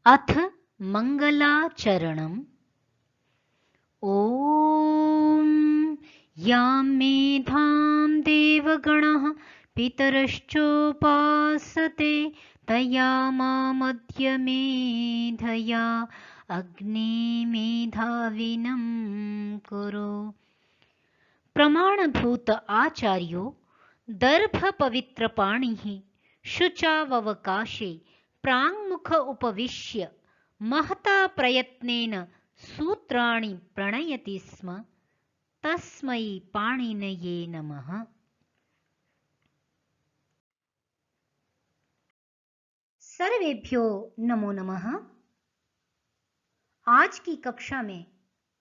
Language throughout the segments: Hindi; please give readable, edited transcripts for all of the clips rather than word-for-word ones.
अथ मङ्गलाचरणम्। ॐ यां मेधां देवगणः पितरश्चोपासते तयामामद्य मेधया अग्निमेधाविनं कुरु। प्रमाणभूत आचार्यो दर्भपवित्रपाणिः शुचावकाशे प्राङ्मुख उपविश्य महता प्रयत्नेन सूत्राणि प्रणयति स्म। तस्मै पाणिनये नमः। सर्वेभ्यो नमो नमः। आज की कक्षा में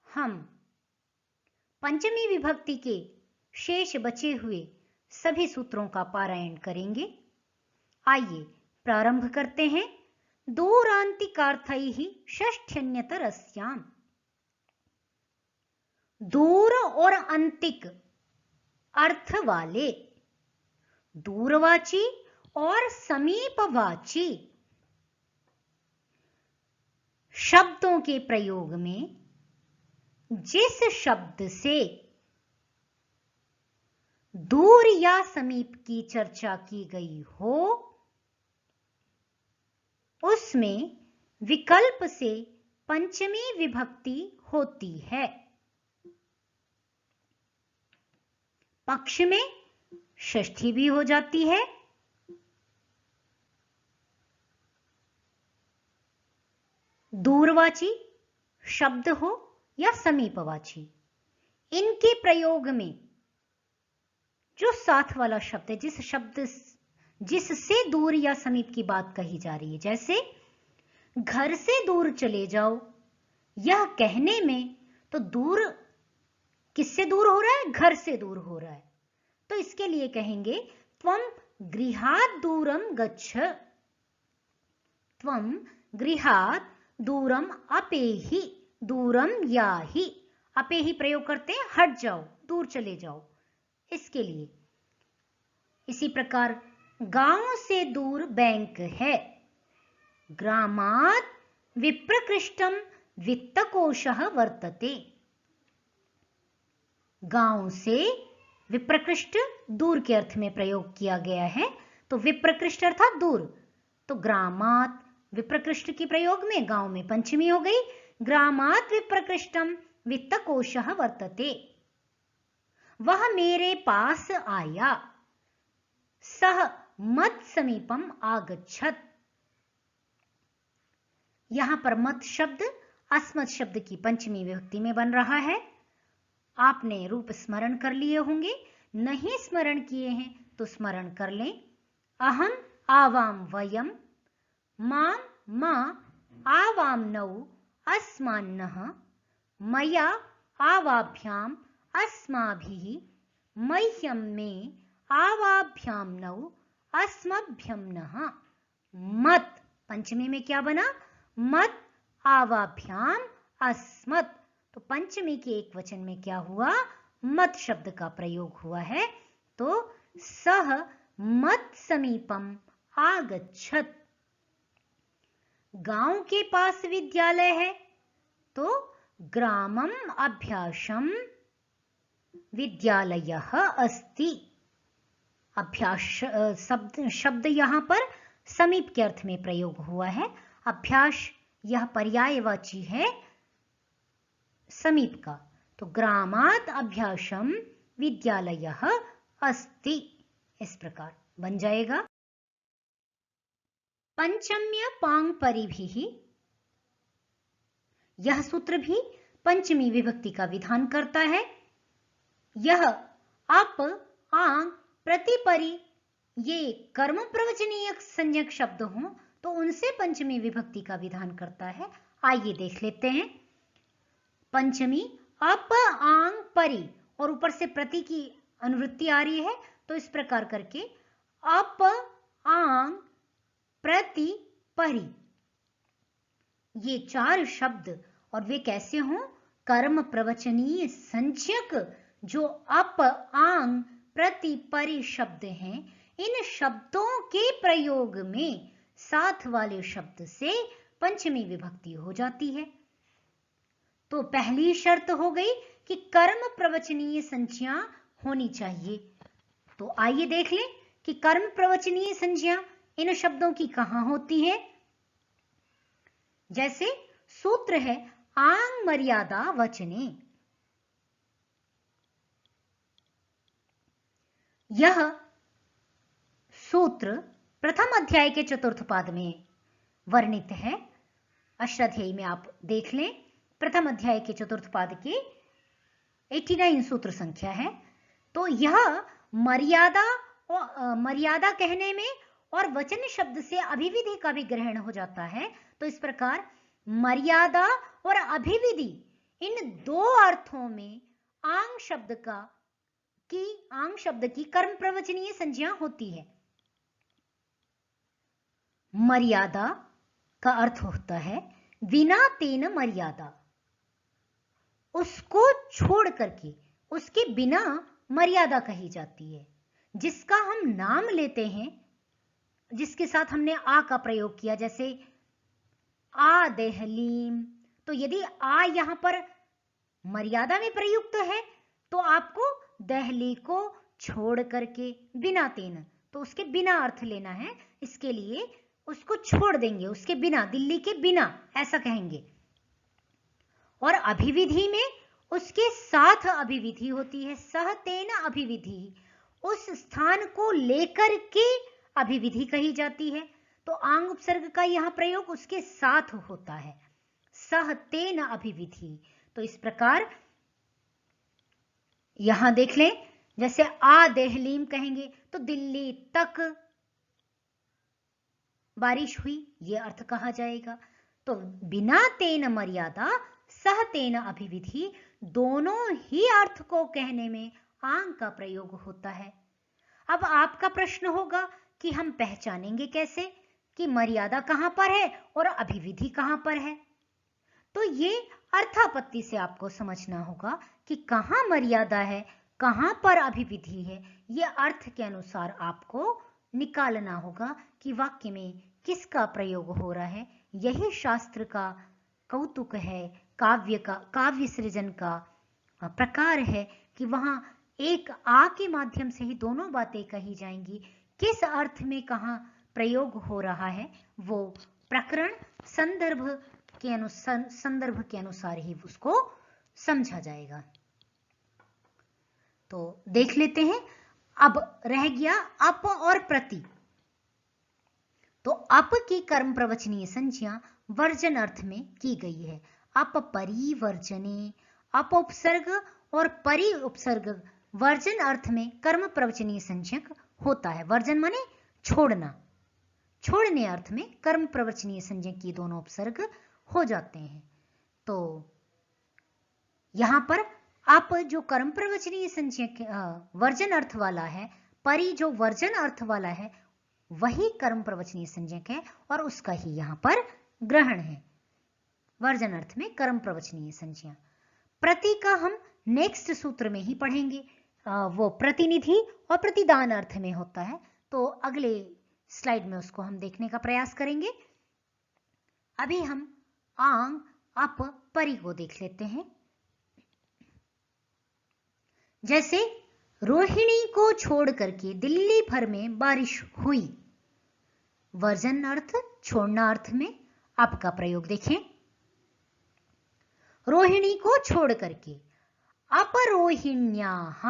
हम पंचमी विभक्ति के शेष बचे हुए सभी सूत्रों का पारायण करेंगे। आइए प्रारंभ करते हैं। दूरांतिकार्थैः षष्ठ्यन्यतरस्याम्। दूर और अंतिक अर्थ वाले, दूरवाची और समीपवाची शब्दों के प्रयोग में जिस शब्द से दूर या समीप की चर्चा की गई हो उसमें विकल्प से पंचमी विभक्ति होती है। पक्ष में षष्ठी भी हो जाती है। दूरवाची शब्द हो या समीपवाची, इनके प्रयोग में जो साथ वाला शब्द है, जिससे दूर या समीप की बात कही जा रही है, जैसे घर से दूर चले जाओ, यह कहने में तो दूर किससे दूर हो रहा है? घर से दूर हो रहा है। तो इसके लिए कहेंगे त्वं गृहात् दूरम गच्छ। त्वं गृहात् दूरम अपेहि, दूरम याहि। अपेहि प्रयोग करते हैं हट जाओ, दूर चले जाओ, इसके लिए। इसी प्रकार गांव से दूर बैंक है। ग्रामात् विप्रकृष्टम वित्तकोशः वर्तते। गांव से विप्रकृष्ट दूर के अर्थ में प्रयोग किया गया है, तो विप्रकृष्ट अर्थात दूर। तो ग्रामात् विप्रकृष्ट की प्रयोग में गांव में पंचमी हो गई। ग्रामात् विप्रकृष्टम वित्तकोशः वर्तते। वह मेरे पास आया। सह मत् समीपम आगच्छत्। यहां पर मत शब्द अस्मत् शब्द की पंचमी विभक्ति में बन रहा है। आपने रूप स्मरण कर लिए होंगे, नहीं स्मरण किए हैं तो स्मरण कर लें। अहम आवाम वयम, माम मा आवाम नौ अस्मान्नः, मया आवाभ्याम अस्माभिः, मह्यम में आवाभ्याम नौ अस्मभ्यम नः। मत पंचमी में क्या बना? मत आवाभ्याम अस्मत्। तो पंचमी के एक वचन में क्या हुआ? मत शब्द का प्रयोग हुआ है। तो सह मत समीपम आगच्छत्। गांव के पास विद्यालय है तो ग्रामम अभ्यासम विद्यालयः अस्ति। अभ्यास शब्द यहां पर समीप के अर्थ में प्रयोग हुआ है। अभ्यास यह पर्यायवाची है समीप का। तो ग्रामात् अभ्यासम विद्यालयः अस्ति, इस प्रकार बन जाएगा। पंचम्य पांग परिभिः। यह सूत्र भी पंचमी विभक्ति का विधान करता है। यह अप आंग प्रतिपरि ये कर्म प्रवचनीय संज्ञक शब्द हों तो उनसे पंचमी विभक्ति का विधान करता है। आइए देख लेते हैं। पंचमी अप आंग परि और ऊपर से प्रति की अनुवृत्ति आ रही है, तो इस प्रकार करके अप आंग प्रति परि, ये चार शब्द, और वे कैसे हों? कर्म प्रवचनीय संज्ञक जो अप आंग प्रति परि शब्द हैं, इन शब्दों के प्रयोग में साथ वाले शब्द से पंचमी विभक्ति हो जाती है। तो पहली शर्त हो गई कि कर्म प्रवचनीय संज्ञा होनी चाहिए। तो आइए देख लें कि कर्म प्रवचनीय संज्ञा इन शब्दों की कहां होती है। जैसे सूत्र है आंग मर्यादा वचने, यह सूत्र प्रथम अध्याय के चतुर्थ पाद में वर्णित है। अष्टाध्यायी में आप देख लें, प्रथम अध्याय के चतुर्थ पाद के 89 सूत्र संख्या है। तो यह मर्यादा कहने में और वचन शब्द से अभिविधि का भी ग्रहण हो जाता है। तो इस प्रकार मर्यादा और अभिविधि इन दो अर्थों में आंग शब्द की कर्म प्रवचनीय संज्ञा होती है। मर्यादा का अर्थ होता है विना तेन मर्यादा, उसको छोड़ करके, उसके बिना मर्यादा कही जाती है। जिसका हम नाम लेते हैं, जिसके साथ हमने आ का प्रयोग किया, जैसे आ देहलीम, तो यदि आ यहां पर मर्यादा में प्रयुक्त है तो आपको दहली को छोड़ करके बिना तेन, तो उसके बिना अर्थ लेना है। इसके लिए उसको छोड़ देंगे, उसके बिना, दिल्ली के बिना ऐसा कहेंगे। और अभिविधि में उसके साथ अभिविधि होती है, सह तेन अभिविधि, उस स्थान को लेकर के अभिविधि कही जाती है। तो आंग उपसर्ग का यह प्रयोग उसके साथ होता है, सह तेन अभिविधि। तो इस प्रकार यहां देख लें, जैसे आ देहलीम कहेंगे तो दिल्ली तक बारिश हुई, यह अर्थ कहा जाएगा। तो बिना तेन मर्यादा, सह तेन अभिविधि, दोनों ही अर्थ को कहने में आंग का प्रयोग होता है। अब आपका प्रश्न होगा कि हम पहचानेंगे कैसे कि मर्यादा कहां पर है और अभिविधि कहां पर है। तो ये अर्थापत्ति से आपको समझना होगा कि कहां मर्यादा है, कहां पर अभिविधि है। यह अर्थ के अनुसार आपको निकालना होगा कि वाक्य में किसका प्रयोग हो रहा है। यही शास्त्र का कौतुक है, काव्य सृजन का प्रकार है कि वहां एक आ के माध्यम से ही दोनों बातें कही जाएंगी। किस अर्थ में कहां प्रयोग हो रहा है वो प्रकरण संदर्भ के अनुसार ही उसको समझा जाएगा। तो देख लेते हैं। अब रह गया अप और प्रति। तो अप की कर्म प्रवचनीय संज्ञा वर्जन अर्थ में की गई है। अप परिवर्जने, अप उपसर्ग और परि उपसर्ग वर्जन अर्थ में कर्म प्रवचनीय संज्ञक होता है। वर्जन माने छोड़ना, छोड़ने अर्थ में कर्म प्रवचनीय संज्ञक की दोनों उपसर्ग हो जाते हैं। तो यहां पर अप जो कर्म प्रवचनीय संज्ञक वर्जन अर्थ वाला है, परि जो वर्जन अर्थ वाला है, वही कर्म प्रवचनीय संज्ञक है और उसका ही यहां पर ग्रहण है। वर्जन अर्थ में कर्म प्रवचनीय संज्ञा। प्रति का हम नेक्स्ट सूत्र में ही पढ़ेंगे। वो प्रतिनिधि और प्रतिदान अर्थ में होता है। तो अगले स्लाइड में उसको हम देखने का प्रयास करेंगे। अभी हम आंग, अप, परि को देख लेते हैं। जैसे रोहिणी को छोड़ करके दिल्ली भर में बारिश हुई, वर्जन अर्थ छोड़ना अर्थ में अप का प्रयोग देखें। रोहिणी को छोड़ करके, अपरोहिण्याः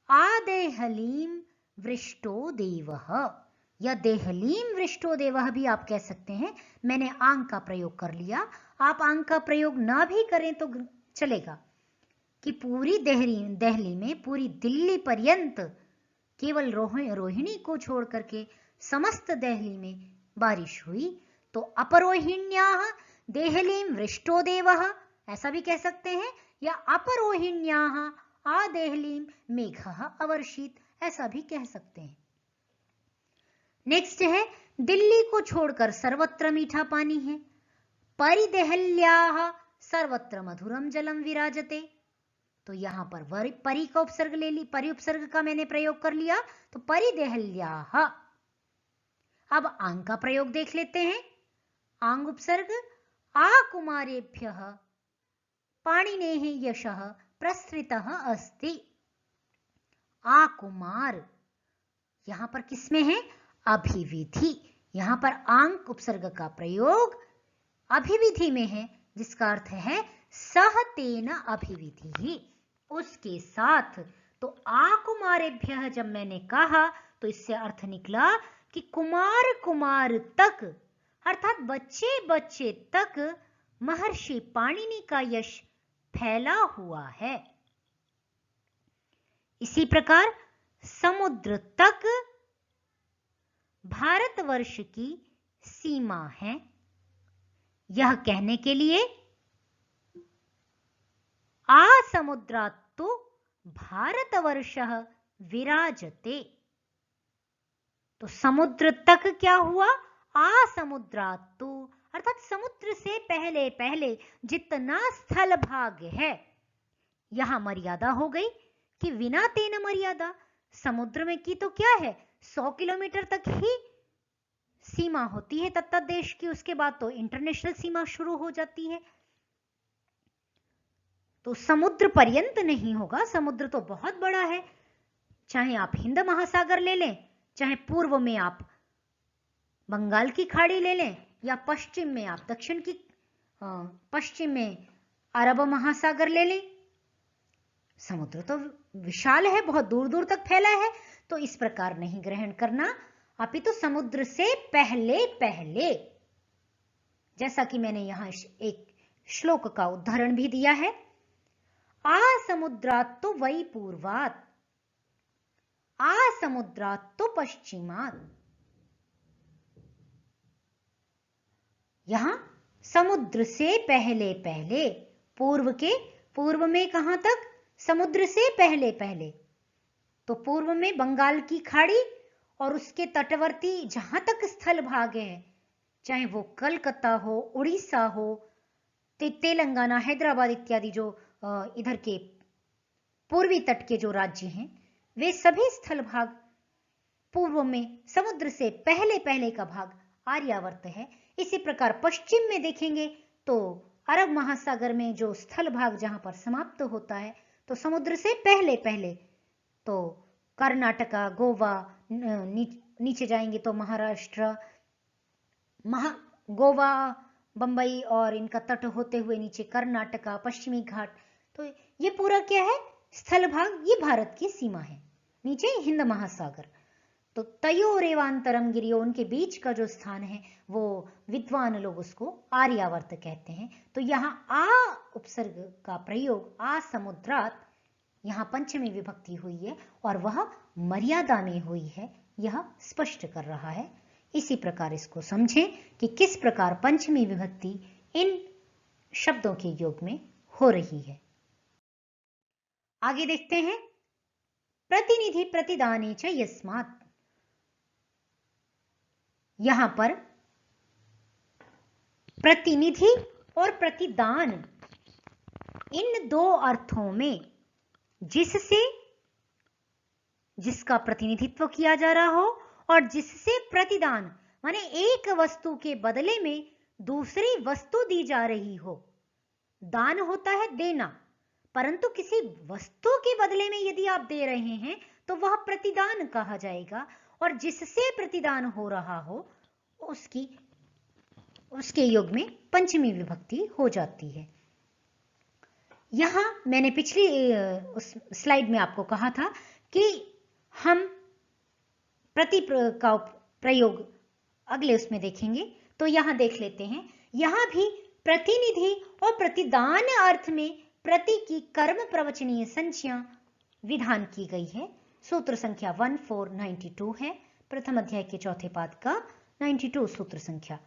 आदेहलीं वृष्टो देवः, या देहलीं वृष्टो देवः भी आप कह सकते हैं। मैंने आंग का प्रयोग कर लिया, आप आंग का प्रयोग ना भी करें तो चलेगा कि पूरी दहली में, पूरी दिल्ली पर्यंत केवल रोहिणी को छोड़ करके समस्त दहली में बारिश हुई। तो अपरोहिण्याः देहलीं वृष्टो देवः ऐसा भी कह सकते हैं, या अपरोहिण्याः आदेहलीं मेघः अवर्षित ऐसा भी कह सकते हैं। नेक्स्ट है दिल्ली को छोड़कर सर्वत्र मीठा पानी है। परिदेहल्याः सर्वत्र मधुरम जलम विराजते। तो यहां पर परि का उपसर्ग ले ली, परि उपसर्ग का मैंने प्रयोग कर लिया, तो परिदेहल्याः। अब आंग का प्रयोग देख लेते हैं। आंग उपसर्ग आ कुमारेभ्यः पाणिनेः यशः प्रसृतः अस्ति। आ कुमार यहां पर किसमें है? अभिविधि। यहां पर आंग उपसर्ग का प्रयोग अभिविधि में है, जिसका अर्थ है सह तेन अभिविधि, उसके साथ। तो आ कुमारेभ्यः जब मैंने कहा तो इससे अर्थ निकला कि कुमार कुमार तक, अर्थात बच्चे बच्चे तक महर्षि पाणिनि का यश फैला हुआ है। इसी प्रकार समुद्र तक भारतवर्ष की सीमा है। यह कहने के लिए आ समुद्रात् तु भारतवर्षः विराजते। तो समुद्र तक क्या हुआ? आ समुद्रात् तु, अर्थात समुद्र से पहले पहले जितना स्थल भाग है, यहां मर्यादा हो गई कि विना तेन मर्यादा। समुद्र में की तो क्या है, 100 किलोमीटर तक ही सीमा होती है तत्त देश की, उसके बाद तो इंटरनेशनल सीमा शुरू हो जाती है। तो समुद्र पर्यंत नहीं होगा, समुद्र तो बहुत बड़ा है। चाहे आप हिंद महासागर ले लें, चाहे पूर्व में आप बंगाल की खाड़ी ले लें, या पश्चिम में आप पश्चिम में अरब महासागर ले लें, समुद्र तो विशाल है, बहुत दूर दूर तक फैला है। तो इस प्रकार नहीं ग्रहण करना, अपितु समुद्र से पहले पहले, जैसा कि मैंने यहां एक श्लोक का उदाहरण भी दिया है, आ समुद्रात् तो वै पूर्वात्, आ समुद्रात् तो पश्चिमात्। यहां समुद्र से पहले पहले, पूर्व में कहां तक? समुद्र से पहले पहले। तो पूर्व में बंगाल की खाड़ी और उसके तटवर्ती जहां तक स्थल भाग है, चाहे वो कलकत्ता हो, उड़ीसा हो, तेलंगाना, हैदराबाद इत्यादि जो इधर के पूर्वी तट के जो राज्य हैं, वे सभी स्थल भाग पूर्व में समुद्र से पहले पहले का भाग आर्यावर्त है। इसी प्रकार पश्चिम में देखेंगे तो अरब महासागर में जो स्थल भाग जहां पर समाप्त होता है, तो समुद्र से पहले पहले तो कर्नाटका, गोवा, नीचे जाएंगे तो महाराष्ट्र, गोवा, बंबई और इनका तट होते हुए नीचे कर्नाटका, पश्चिमी घाट, तो ये पूरा क्या है? स्थल भाग, ये भारत की सीमा है। नीचे हिंद महासागर, तो तयोरेवांतरम गिरियो, उनके बीच का जो स्थान है वो विद्वान लोग उसको आर्यावर्त कहते हैं। तो यहाँ आ उपसर्ग का प्रयोग, आ समुद्रात्, यहाँ पंचमी विभक्ति हुई है और वह मर्यादा में हुई है, यह स्पष्ट कर रहा है। इसी प्रकार इसको समझें कि किस प्रकार पंचमी विभक्ति इन शब्दों के योग में हो रही है। आगे देखते हैं, प्रतिनिधि प्रतिदाने च यस्मात्। यहां पर प्रतिनिधि और प्रतिदान, इन दो अर्थों में जिससे, जिसका प्रतिनिधित्व किया जा रहा हो और जिससे प्रतिदान माने एक वस्तु के बदले में दूसरी वस्तु दी जा रही हो। दान होता है देना, परंतु किसी वस्तु के बदले में यदि आप दे रहे हैं तो वह प्रतिदान कहा जाएगा, और जिससे प्रतिदान हो रहा हो उसके योग में पंचमी विभक्ति हो जाती है। यहां मैंने पिछली उस स्लाइड में आपको कहा था कि हम प्रति का प्रयोग अगले उसमें देखेंगे, तो यहां देख लेते हैं। यहां भी प्रतिनिधि और प्रतिदान अर्थ में प्रति की कर्म प्रवचनीय संज्ञा विधान की गई है। सूत्र संख्या 1492 है, प्रथम अध्याय के चौथे पाद का 92 सूत्र संख्या।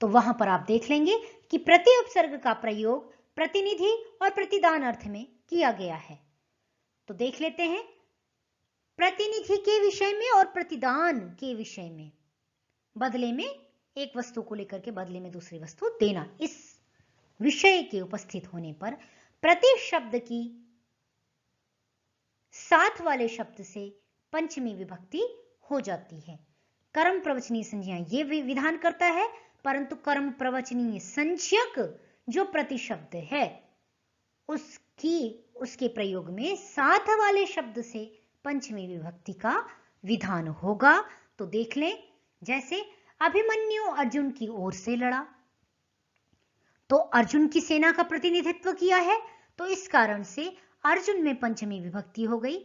तो वहां पर आप देख लेंगे कि प्रति उपसर्ग का प्रयोग प्रतिनिधि और प्रतिदान अर्थ में किया गया है। तो देख लेते हैं, प्रतिनिधि के विषय में और प्रतिदान के विषय में, बदले में एक वस्तु को लेकर के बदले में दूसरी वस्तु देना, इस विषय के उपस्थित होने पर प्रति शब्द की साथ वाले शब्द से पंचमी विभक्ति हो जाती है। कर्म प्रवचनीय संज्ञा ये विधान करता है, परंतु कर्म प्रवचनीय संज्ञक जो प्रतिशब्द है उसके प्रयोग में साथ वाले शब्द से पंचमी विभक्ति का विधान होगा। तो देख लें, जैसे अभिमन्यु अर्जुन की ओर से लड़ा, तो अर्जुन की सेना का प्रतिनिधित्व किया है, तो इस कारण से अर्जुन में पंचमी विभक्ति हो गई।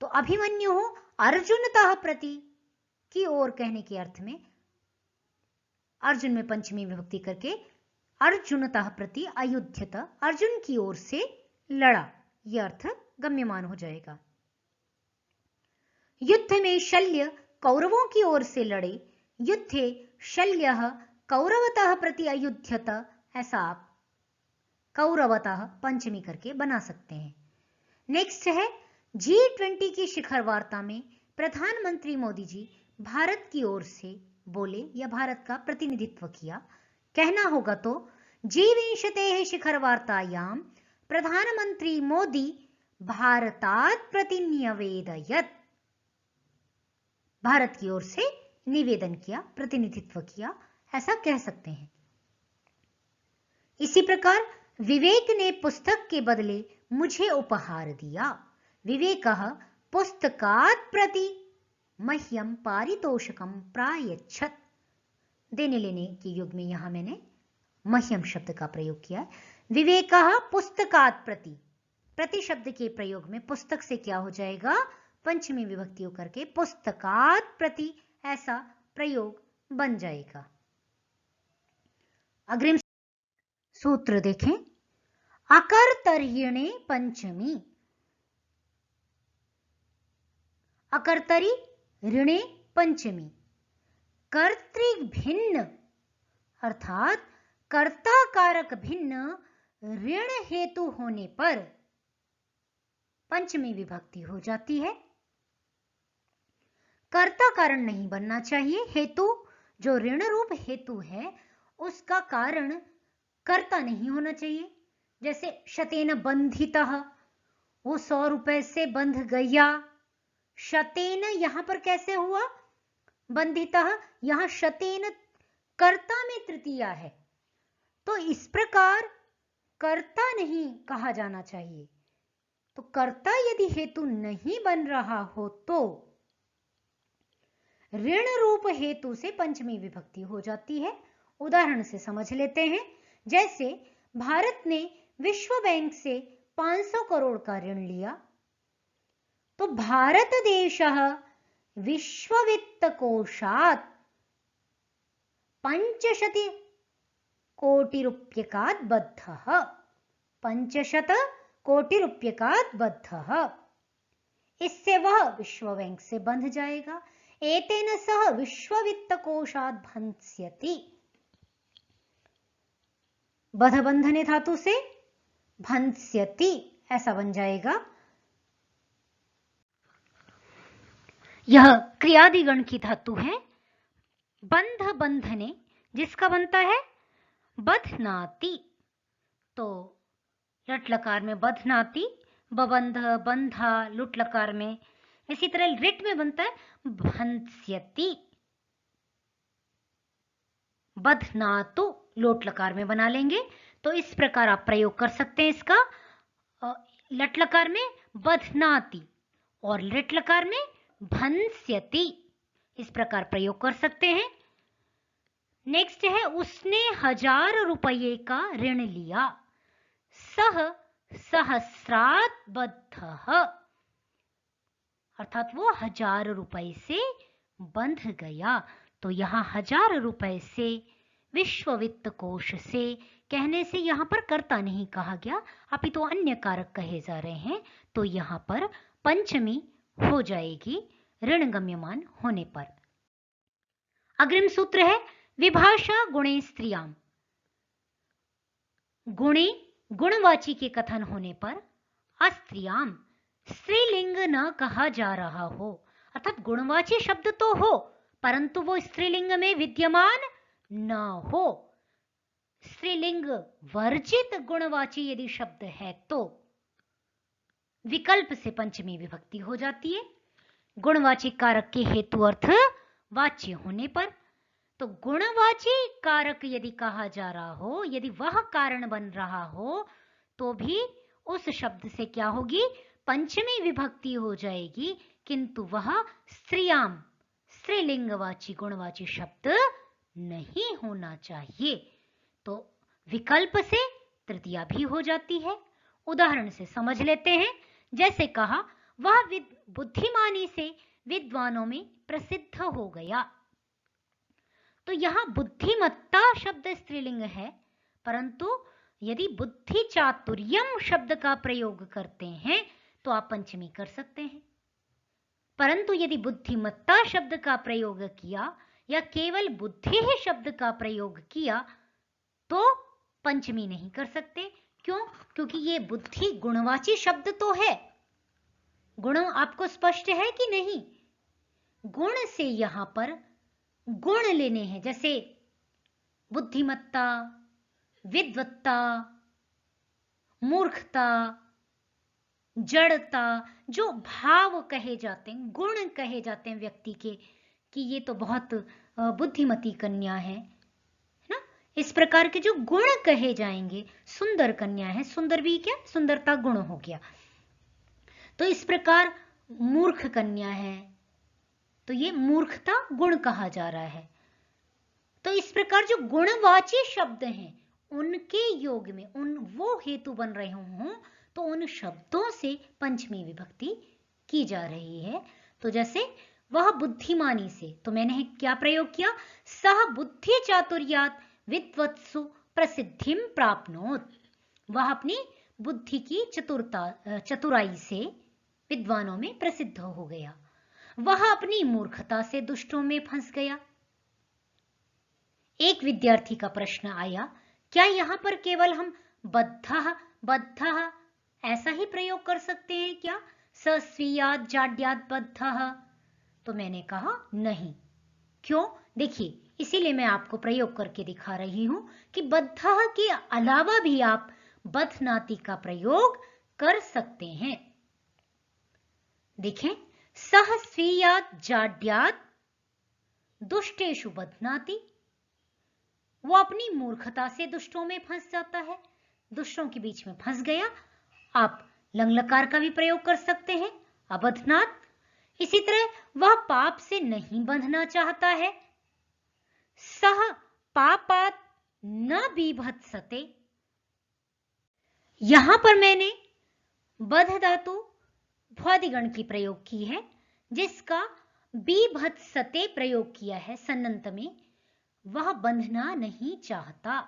तो अभिमन्यु अर्जुनतः प्रति की ओर कहने के अर्थ में अर्जुन में पंचमी विभक्ति करके अर्जुनतः प्रति अयुध्यत, अर्जुन की ओर से लड़ा, यह अर्थ गम्यमान हो जाएगा। युद्ध में शल्य कौरवों की ओर से लड़े, युद्धे शल्यः कौरवतः प्रति अयुध्यत, ऐसा आप कौरवतः पंचमी करके बना सकते हैं। नेक्स्ट है G20 की शिखर वार्ता में प्रधानमंत्री मोदी जी भारत की ओर से बोले या भारत का प्रतिनिधित्व किया। कहना होगा तो G20 शिखर वार्तायां प्रधानमंत्री मोदी भारतात् प्रतिन्यवेदयत्, भारत की ओर से निवेदन किया, प्रतिनिधित्व किया, ऐसा कह सकते हैं। इसी प्रकार विवेक ने पुस्तक के बदले मुझे उपहार दिया, विवेकः पुस्तकात् प्रति मह्यम पारितोषकम प्रायच्छत्, देने लेने के युग में यहां मैंने मह्यम शब्द का प्रयोग किया है। विवेकः पुस्तकात् प्रति, प्रति शब्द के प्रयोग में पुस्तक से क्या हो जाएगा, पंचमी विभक्ति होकर के पुस्तकात् प्रति ऐसा प्रयोग बन जाएगा। अग्रिम सूत्र देखें, अकर्तर्यणे पंचमी, अकर्तरी ऋणे पंचमी, कर्तृ भिन्न अर्थात कर्ता कारक भिन्न ऋण हेतु होने पर पंचमी विभक्ति हो जाती है। कर्ता कारण नहीं बनना चाहिए, हेतु जो ऋण रूप हेतु है उसका कारण कर्ता नहीं होना चाहिए। जैसे शतेन बंधितः, वो 100 रुपए से बंध गया, शतेन यहां पर कैसे हुआ, बंधितः, यहां शतेन कर्ता में तृतीया है, तो इस प्रकार कर्ता नहीं कहा जाना चाहिए। तो कर्ता यदि हेतु नहीं बन रहा हो तो ऋण रूप हेतु से पंचमी विभक्ति हो जाती है। उदाहरण से समझ लेते हैं, जैसे भारत ने विश्व बैंक से 500 करोड़ का ऋण लिया, तो भारत देशः विश्व वित्त कोशात् 500 कोटि रूप्यकात् बद्धः, 500 कोटि रूप्यकात् बद्धः, इससे वह विश्व बैंक से बंध जाएगा। एतेन सह विश्व वित्त कोशात् भंस्यति, बध बंधने धातु से भंस्यति ऐसा बन जाएगा। यह क्रियादिगण की धातु है। बंध बंधने जिसका बनता है बधनाति, तो लट लकार में बधनाति, बबंध बंधा लुट लकार में, इसी तरह रिट में बनता है भंस्यति, बधनातु लोट लकार में बना लेंगे। तो इस प्रकार आप प्रयोग कर सकते हैं इसका, लट लकार में बधनाति और लिट लकार में भंस्यति, इस प्रकार प्रयोग कर सकते हैं। नेक्स्ट है, उसने 1000 रुपये का ऋण लिया, सह सहस्रात् बद्धः, अर्थात वो 1000 रुपए से बंध गया। तो यहां 1000 रुपए से विश्व वित्त कोश से कहने से यहां पर कर्ता नहीं कहा गया, अपितु अन्य कारक कहे जा रहे हैं, तो यहां पर पंचमी हो जाएगी ऋण गम्यमान होने पर। अग्रिम सूत्र है, विभाषा गुणे स्त्रियाम, गुणे गुणवाची के कथन होने पर अस्त्रियाम स्त्रीलिंग न कहा जा रहा हो, अर्थात गुणवाची शब्द तो हो परंतु वो स्त्रीलिंग में विद्यमान न हो। स्त्रीलिंग वर्जित गुणवाची यदि शब्द है तो विकल्प से पंचमी विभक्ति हो जाती है। गुणवाची कारक के हेतु अर्थ वाच्य होने पर। तो गुणवाची कारक यदि कहा जा रहा हो, यदि वह कारण बन रहा हो, तो भी उस शब्द से क्या होगी, पंचमी विभक्ति हो जाएगी, किंतु वह स्त्रियाम स्त्रीलिंगवाची गुणवाची शब्द नहीं होना चाहिए। तो विकल्प से तृतीया भी हो जाती है। उदाहरण से समझ लेते हैं। जैसे कहा, वह बुद्धिमानी से विद्वानों में प्रसिद्ध हो गया। तो यहां बुद्धिमत्ता शब्द स्त्रीलिंग है, परंतु यदि बुद्धि चातुर्यम शब्द का प्रयोग करते हैं तो आप पंचमी कर सकते हैं। परंतु यदि बुद्धिमत्ता शब्द का प्रयोग किया या केवल बुद्धि ही शब्द का प्रयोग किया तो पंचमी नहीं कर सकते। क्यों? क्योंकि ये बुद्धि गुणवाची शब्द तो है। गुण आपको स्पष्ट है कि नहीं? गुण से यहां पर गुण लेने हैं, जैसे बुद्धिमत्ता, विद्वत्ता, मूर्खता, जड़ता, जो भाव कहे जाते हैं, गुण कहे जाते हैं व्यक्ति के, कि ये तो बहुत बुद्धिमती कन्या है ना, इस प्रकार के जो गुण कहे जाएंगे, सुंदर कन्या है, सुंदर भी क्या, सुंदरता गुण हो गया। तो इस प्रकार मूर्ख कन्या है, तो ये मूर्खता गुण कहा जा रहा है। तो इस प्रकार जो गुणवाची शब्द हैं उनके योग में वो हेतु बन रहे हों तो उन शब्दों से पंचमी विभक्ति की जा रही है। तो जैसे वह बुद्धिमानी से, तो मैंने क्या प्रयोग किया, सह बुद्धि चातुर्यात विद्वत्सु प्रसिद्धिम प्राप्नोत। वह अपनी बुद्धि की चतुराई से विद्वानों में प्रसिद्ध हो गया। वह अपनी मूर्खता से दुष्टों में फंस गया। एक विद्यार्थी का प्रश्न आया, क्या यहां पर केवल हम बद्धः ऐसा ही प्रयोग कर सकते हैं क्या, सस्वीयात जाड्यात बद्धः? तो मैंने कहा नहीं। क्यों? देखिए, इसीलिए मैं आपको प्रयोग करके दिखा रही हूं कि बद्धः के अलावा भी आप बध्नाति का प्रयोग कर सकते हैं। देखें, सह स्वीयात जाड्यात दुष्टेषु बध्नाति, वो अपनी मूर्खता से दुष्टों में फंस जाता है, दुष्टों के बीच में फंस गया। आप लंग लकार का भी प्रयोग कर सकते हैं, अबध्नात। इसी तरह वह पाप से नहीं बंधना चाहता है, सह पापात न बीभत्सते। यहां पर मैंने बध धातु भ्वादिगण की प्रयोग की है, जिसका बीभत्सते प्रयोग किया है सन्नंत में। वह बंधना नहीं चाहता।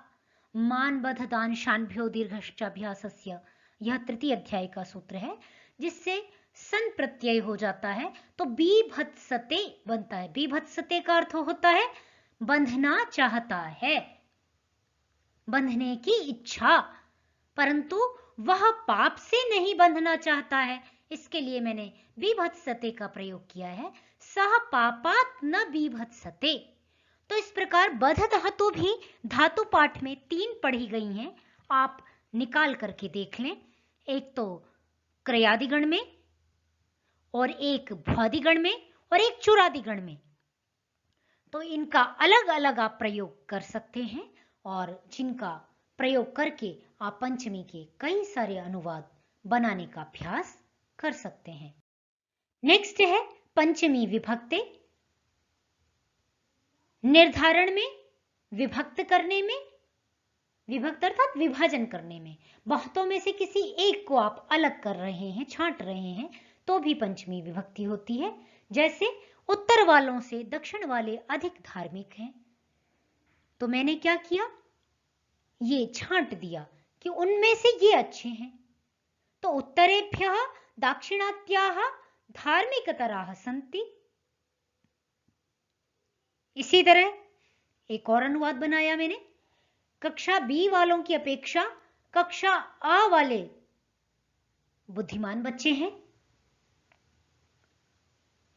मान बध दान शान्भ्यो दीर्घश्चाभ्यासस्य, यह तृतीय अध्याय का सूत्र है, जिससे सन प्रत्यय हो जाता है तो बीभत्सते बनता है। बीभत्सते का अर्थ होता है बंधना चाहता है, बंधने की इच्छा, परंतु वह पाप से नहीं बंधना चाहता है। इसके लिए मैंने बीभत्सते का प्रयोग किया है, सह पापात न बीभत्सते। तो इस प्रकार बध धातु भी धातु पाठ में 3 पढ़ी गई हैं, आप निकाल करके देख लें। एक तो क्रयादिगण में, और एक भ्वादिगण में, और एक चुरादिगण में। तो इनका अलग अलग आप प्रयोग कर सकते हैं, और जिनका प्रयोग करके आप पंचमी के कई सारे अनुवाद बनाने का अभ्यास कर सकते हैं। नेक्स्ट है पंचमी विभक्ति। निर्धारण में, विभक्त करने में, विभक्त अर्थात विभाजन करने में, बहुतों में से किसी एक को आप अलग कर रहे हैं, छांट रहे हैं, तो भी पंचमी विभक्ति होती है। जैसे उत्तर वालों से दक्षिण वाले अधिक धार्मिक हैं, तो मैंने क्या किया, ये छांट दिया कि उनमें से ये अच्छे हैं। तो उत्तरेभ्यः दाक्षिणात्याः धार्मिकतराः सन्ति। इसी तरह एक और अनुवाद बनाया मैंने, कक्षा बी वालों की अपेक्षा कक्षा आ वाले बुद्धिमान बच्चे हैं।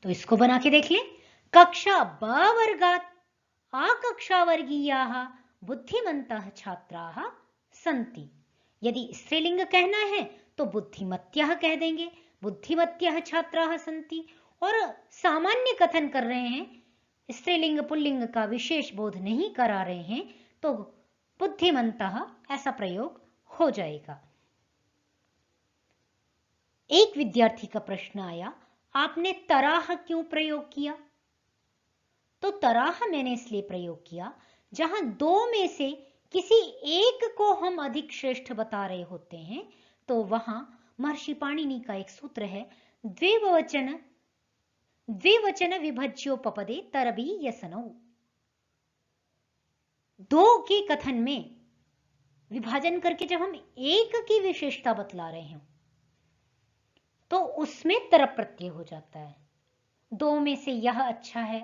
तो इसको बना के देख लें, कक्षा ब वर्गात आ कक्षा वर्गीयाः बुद्धिमन्तः छात्राः सन्ति। यदि स्त्रीलिंग कहना है तो बुद्धिमत्यः कह देंगे, बुद्धिमत्यः छात्राः सन्ति। और सामान्य कथन कर रहे हैं स्त्रीलिंग पुल्लिंग का विशेष बोध नहीं करा रहे हैं तो बुद्धिमंतः ऐसा प्रयोग हो जाएगा। एक विद्यार्थी का प्रश्न आया, आपने तराह क्यों प्रयोग किया? तो तराह मैंने इसलिए प्रयोग किया जहां दो में से किसी एक को हम अधिक श्रेष्ठ बता रहे होते हैं, तो वहां महर्षि पाणिनि का एक सूत्र है, द्विवचन विभज्योपपदे तरबी यसनौ। दो के कथन में विभाजन करके जब हम एक की विशेषता बतला रहे हैं तो उसमें तरप प्रत्यय हो जाता है। दो में से यह अच्छा है,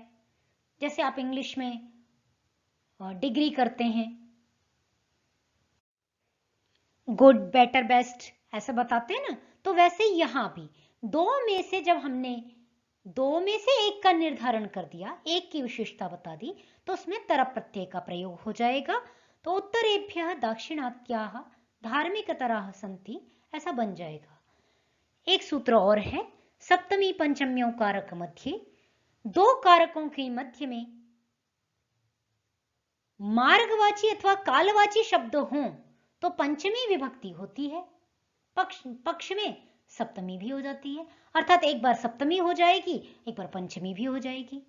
जैसे आप इंग्लिश में डिग्री करते हैं, गुड, बेटर, बेस्ट ऐसा बताते हैं ना, तो वैसे यहां भी दो में से जब हमने दो में से एक का निर्धारण कर दिया, एक की विशेषता बता दी, तो उसमें तरप प्रत्यय का प्रयोग हो जाएगा। तो उत्तरेभ्यः दाक्षिणात्याः धार्मिकतराः सन्ति ऐसा बन जाएगा। एक सूत्र और है, सप्तमी पंचम्यों कारक मध्य, दो कारकों के मध्य में मार्गवाची अथवा कालवाची शब्द हों तो पंचमी विभक्ति होती है, पक्ष में सप्तमी भी हो जाती है, अर्थात एक बार सप्तमी हो जाएगी, एक बार पंचमी भी हो जाएगी।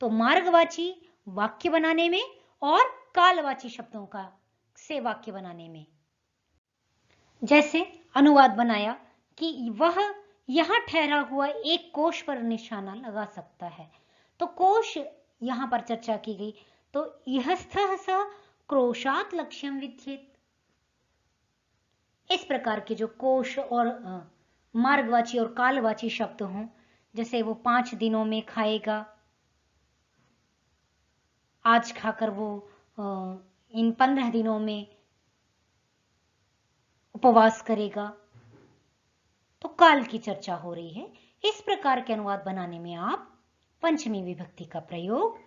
तो मार्गवाची वाक्य बनाने में और कालवाची शब्दों का से वाक्य बनाने में, जैसे अनुवाद बनाया कि वह यहां ठहरा हुआ एक कोश पर निशाना लगा सकता है, तो कोश यहां पर चर्चा की गई, तो इहस्थः स क्रोशात् लक्ष्यम विध्येत। इस प्रकार के जो कोश और मार्गवाची और कालवाची शब्द हों, जैसे वो 5 दिनों में खाएगा, आज खाकर वो इन 15 दिनों में उपवास करेगा, तो काल की चर्चा हो रही है। इस प्रकार के अनुवाद बनाने में आप पंचमी विभक्ति का प्रयोग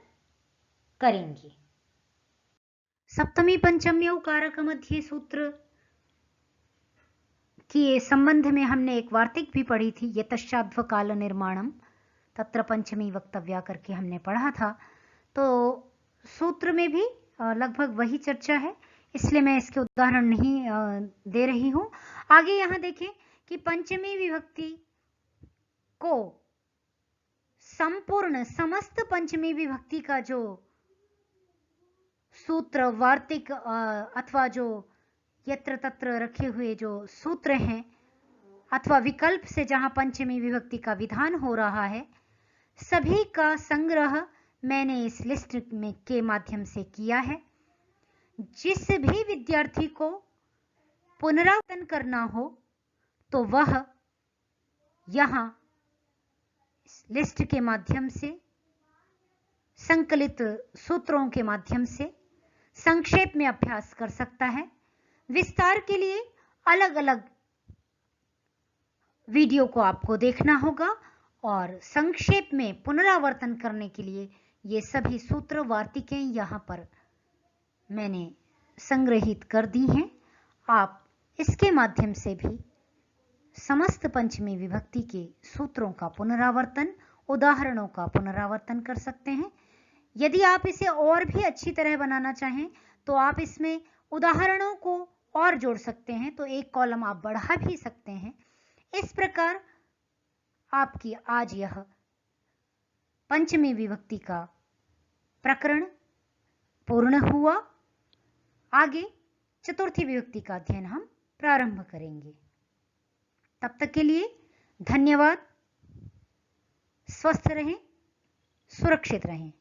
करेंगे। सप्तमी पंचम्यों कारक मध्य सूत्र के संबंध में हमने एक वार्तिक भी पढ़ी थी, यतश्चाध्व काल निर्माणम तत्र पंचमी वक्तव्या करके हमने पढ़ा था। तो सूत्र में भी लगभग वही चर्चा है, इसलिए मैं इसके उदाहरण नहीं दे रही हूं। आगे यहां देखें कि पंचमी विभक्ति को संपूर्ण समस्त पंचमी विभक्ति का जो सूत्र वार्तिक अथवा जो यत्र तत्र रखे हुए जो सूत्र हैं अथवा विकल्प से जहां पंचमी विभक्ति का विधान हो रहा है, सभी का संग्रह मैंने इस लिस्ट में के माध्यम से किया है। जिस भी विद्यार्थी को पुनरावृत्तन करना हो तो वह यहां लिस्ट के माध्यम से, संकलित सूत्रों के माध्यम से संक्षेप में अभ्यास कर सकता है। विस्तार के लिए अलग अलग वीडियो को आपको देखना होगा और संक्षेप में पुनरावर्तन करने के लिए ये सभी सूत्र वार्तिकें यहां पर मैंने संग्रहित कर दी हैं। आप इसके माध्यम से भी समस्त पंचमी विभक्ति के सूत्रों का पुनरावर्तन, उदाहरणों का पुनरावर्तन कर सकते हैं। यदि आप इसे और भी अच्छी तरह बनाना चाहें तो आप इसमें उदाहरणों को और जोड़ सकते हैं, तो एक कॉलम आप बढ़ा भी सकते हैं। इस प्रकार आपकी आज यह पंचमी विभक्ति का प्रकरण पूर्ण हुआ। आगे चतुर्थी विभक्ति का अध्ययन हम प्रारंभ करेंगे। तब तक के लिए धन्यवाद। स्वस्थ रहें, सुरक्षित रहें।